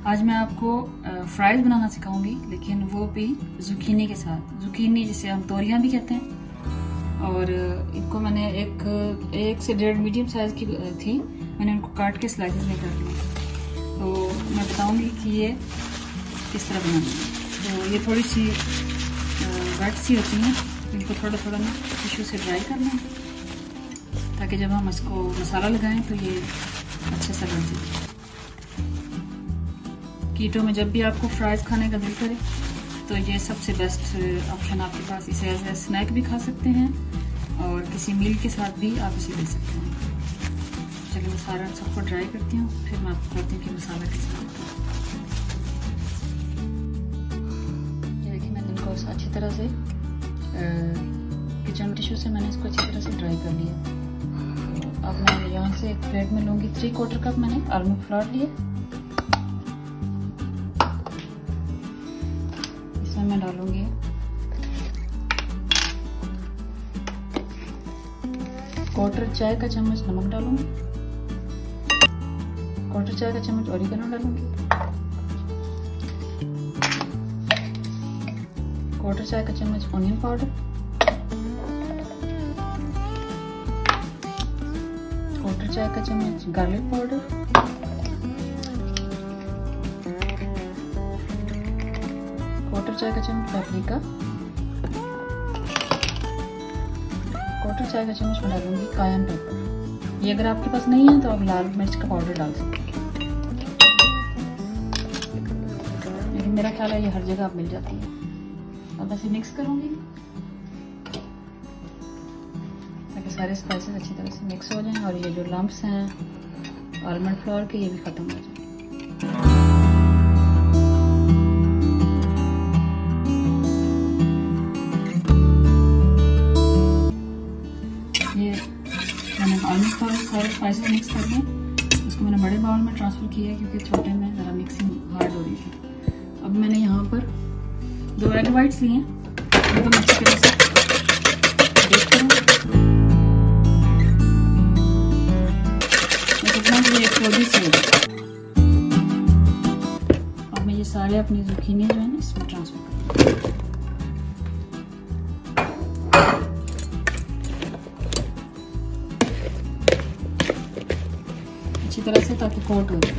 आज मैं आपको फ्राइज बनाना सिखाऊंगी, लेकिन वो भी जुकीनी के साथ। जुकीनी जिसे हम तोरियां भी कहते हैं, और इनको मैंने एक से 1.5 मीडियम साइज की थी, मैंने उनको काट के स्लाइसेस में कर लिया। तो मैं बताऊंगी कि ये किस तरह बनानी है। तो ये थोड़ी सी वेट सी होती हैं, इनको थोड़ा थोड़ा ना टिश्यू से ड्राई कर लें, ताकि जब हम इसको मसाला लगाएं तो ये अच्छे से बन जाए। कीटो में जब भी आपको फ्राइज खाने का दिल करे तो ये सबसे बेस्ट ऑप्शन आपके पास। इसे एज ए स्नैक भी खा सकते हैं और किसी मील के साथ भी आप इसे ले सकते हैं। चलिए मैं सारा सबको ड्राई करती हूँ, फिर मैं आपको बताती हूँ कि मसाला कैसे बनाते हैं। ये देखिए मैंने इनको अच्छी तरह से किचन टिश्यू से मैंने इसको अच्छी तरह से ड्राई कर लिया। तो अब मैं यहाँ से एक प्लेट में लूँगी 3/4 कप मैंने आलमंड फ्लोर लिए। इसमें मैं डालूंगी 1/4 चाय का चम्मच नमक डालूंगी, 1/4 चाय का चम्मच ओरिगेनो डालूंगी, 1/4 चाय का चम्मच ऑनियन पाउडर, 1/4 चाय का चम्मच गार्लिक पाउडर, 1/4 चाय का चम्मच पेपरिका, 1/4 चाय का चम्मच मैं डालूंगी कायन पेपर। ये अगर आपके पास नहीं है तो आप लाल मिर्च का पाउडर डाल सकते हैं, लेकिन मेरा ख्याल है ये हर जगह आप मिल जाती है। अब ऐसे मिक्स करूंगी ताकि सारे स्पाइसेस अच्छी तरह से मिक्स हो जाएं और ये जो लम्प्स हैं आलमंड फ्लोर के ये भी खत्म हो जाए। आलमंड फ्लोर सारे स्पाइसेस मिक्स कर लें। इसको मैंने बड़े बाउल में ट्रांसफ़र किया क्योंकि छोटे में ज़रा मिक्सिंग हार्ड हो रही थी। अब मैंने यहाँ पर 2 एग वाइट्स लिए हैं, उनको मैं अच्छी तरह से बीट करूँगी। मैं सोचना कि ये थोड़ी सी अब मैं ये सारे अपनी जुकीनी जो है ना इसमें ट्रांसफ़र करूँगी अच्छी तरह से, ताकि कोट हो जाए।